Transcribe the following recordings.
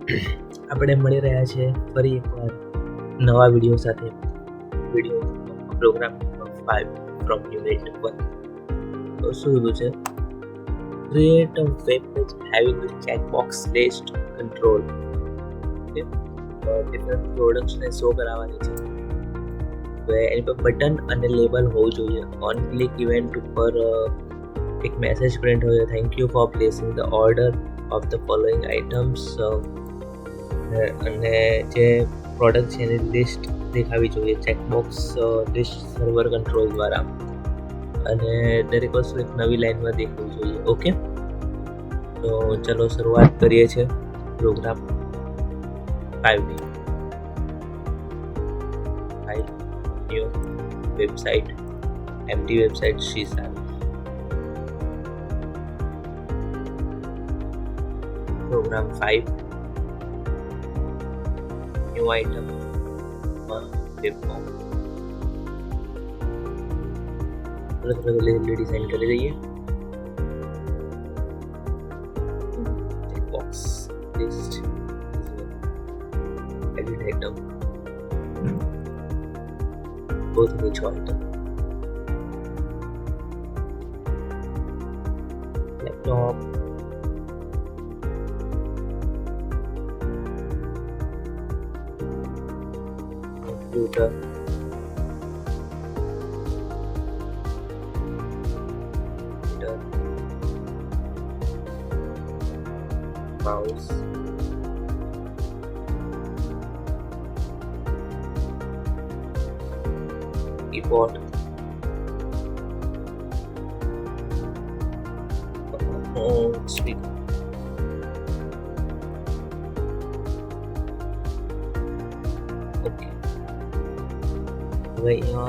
આપણે મળી રહ્યા છે ફરી એકવાર નવા વિડીયો સાથે. Program number 5 from unit 1. તો શું કીધું છે? Create a web page having a checkbox list control. Different પ્રોડક્ટ્સને શો કરાવવાની છે. તો એની પર બટન અને લેબલ હોવું જોઈએ. ઓન ક્લિક ઇવેન્ટ ઉપર એક મેસેજ પ્રિન્ટ હોય, thank you for placing the order of the following items. અને જે પ્રોડક્ટ છે એની લિસ્ટ દેખાવી જોઈએ ચેકબોક્સ લિસ્ટ સર્વર કંટ્રોલ દ્વારા. અને દરેક વસ્તુ એક નવી લાઈનમાં દેખાવી જોઈએ. ઓકે, તો ચલો શરૂઆત કરીએ છીએ પ્રોગ્રામ 5ની. File, new, website, empty website C#. Program 5, new item, web form. Design કરી દઈએ. Checkbox list, edit item, both of each item. Laptop, computer, mouse, keyboard, speaker. Okay. હવે અહીંયા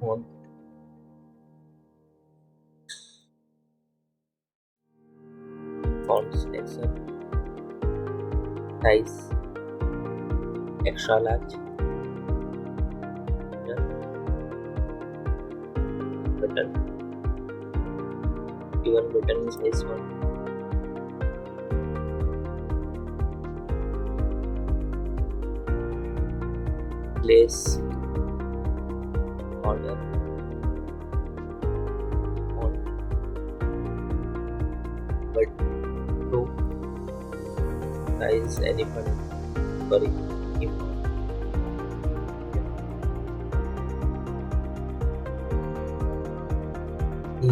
phone, font selection, size, extra large, button, even button is size 1. Place, order, on, but to size elephant, sorry,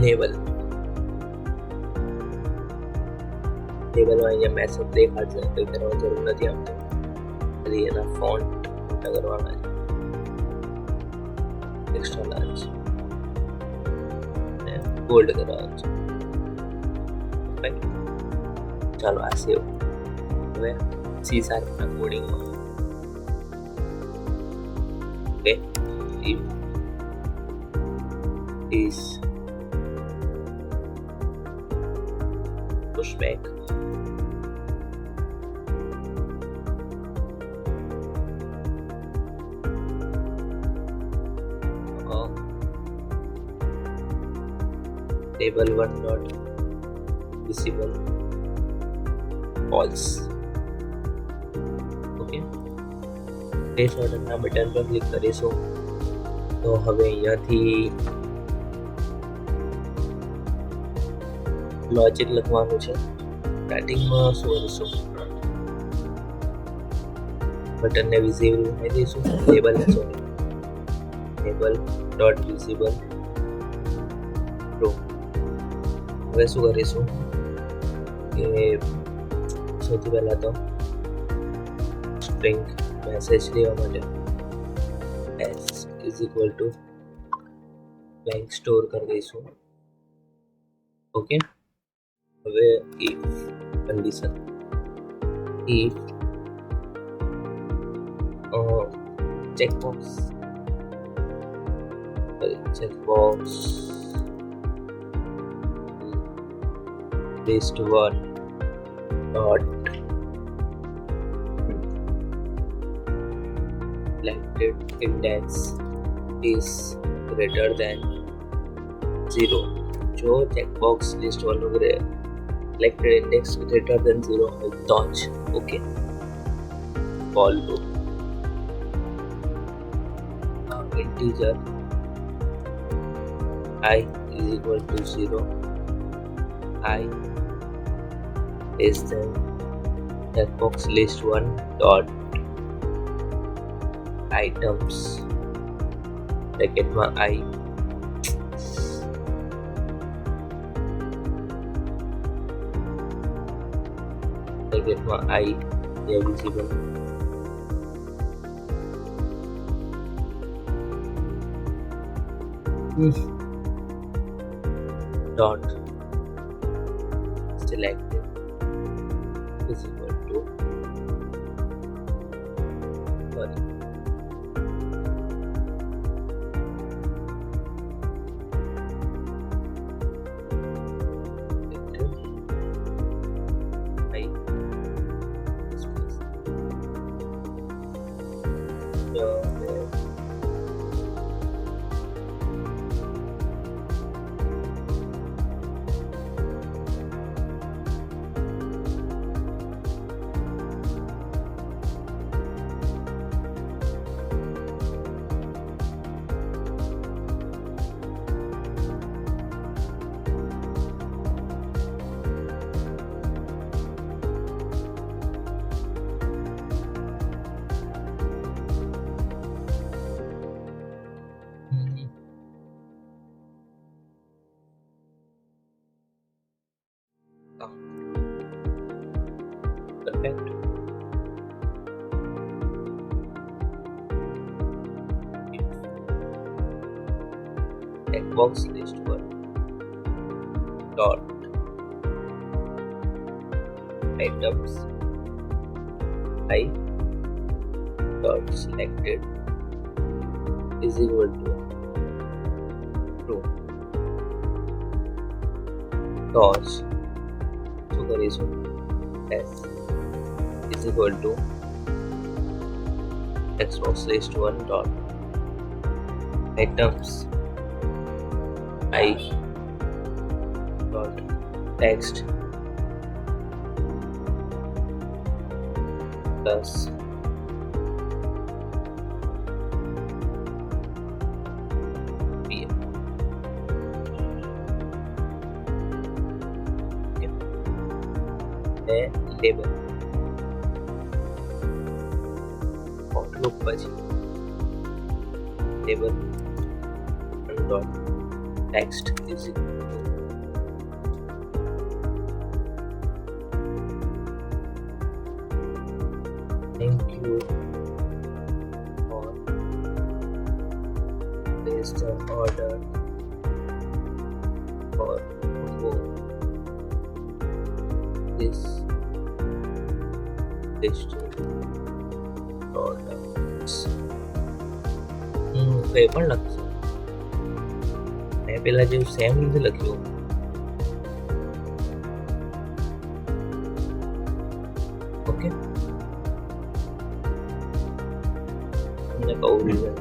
label. લેબલમાં અહીંયા message દેખાડશે, કંઈ કરવાની જરૂર નથી. આપતો ખાલી એના ફોન્ટ મોટા કરવાના છે, એક્સ્ટ્રા લાર્જ અને બોલ્ડ કરવાનું છે. ચાલો આ સેવ. હવે C# ના કોડિંગમાં okay, if is pushback, table 1 dot visible false. Okay, place ઓર્ડરના બટન પર ક્લિક કરીશું તો હવે અહીંયાથી લોજિક લખવાનું છે. સ્ટાર્ટિંગમાં શું કરીશું? બટનને વિઝિબલ બનાવી દઈશું. લેબલને સોરી, લેબલ ડોટ વિઝિબલ રો. હવે શું કરીશું કે સૌથી પહેલાં તો સ્ટ્રિંગ મેસેજ લેવા માટે s is equal to blank store કરી દઈશું. ઓકે, હવે if condition, if checkbox list 1 dot selected index is greater than 0. જો ચેકબોક્સ લિસ્ટ 1 નું selected index greater than 0 હોય તો જ. Okay, for loop integer I is equal to 0, I is then CheckBoxList1 dot items bracketમાં I bracketમાં I is visible dot selected is equal to perfect. CheckBoxList1 dot items I dot selected is equal to true. તો શું કરીશું? S is equal to CheckBoxList1 dot items I dot text plus PM. Okay. Label for loop પછી label dot text is equal to thank you for placed an order for this list products. કંઈ પણ લખશું. મેં પેલા જેવું same નથી લખ્યું. Okay, તમને કહું રીઝન.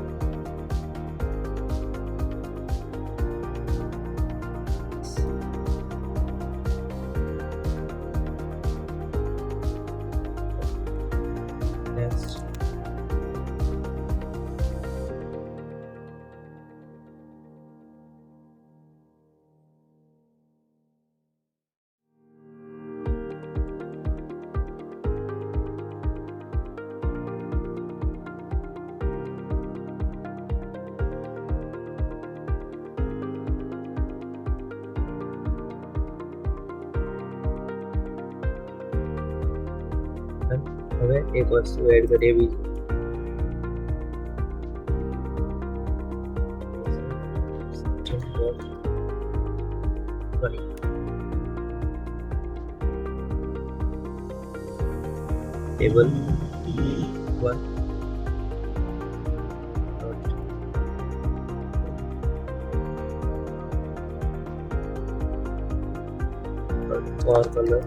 હવે એક વસ્તુ એડ કરીએ બીજી. ટેબલ 1 for color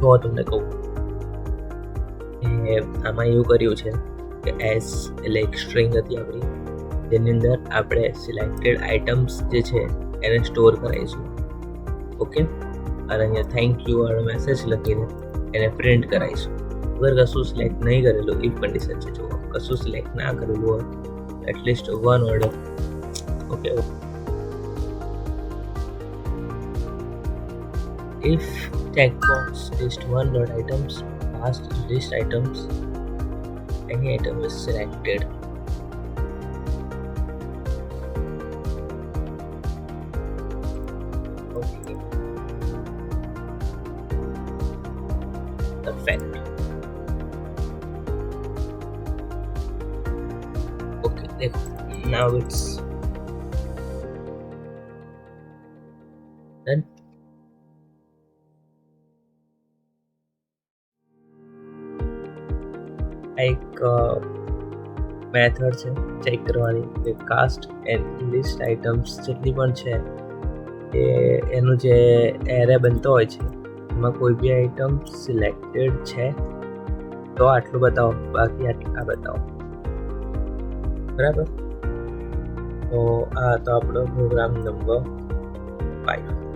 જો તમને કહું કે આમાં એવું કર્યું છે કે એસ એટલે એક સ્ટ્રિંગ હતી આપણી, જેની અંદર આપણે સિલેક્ટેડ આઇટમ્સ જે છે એને સ્ટોર કરાવીશું. ઓકે, અને અહીંયા થેન્ક યુ વાળો મેસેજ લખીને એને પ્રિન્ટ કરાવીશું. અગર કશું સિલેક્ટ નહીં કરેલું, ઇફ કન્ડિશન છે, જો કશું સિલેક્ટ ના કરેલું હોય at least one order. Okay, if checkbox list one dot items past list items, any item is selected. Okay, perfect. Okay, now it's done. એક મેથડ છે ચેક કરવાની કે કાસ્ટ એન્ડ લિસ્ટ આઇટમ્સ જેટલી પણ છે એ એનું જે એરે બનતો હોય છે એમાં કોઈ બી આઇટમ સિલેક્ટેડ છે તો આટલું બતાવો, બાકી આટલા બતાવો. બરાબર, તો આ તો આપણો પ્રોગ્રામ નંબર 5.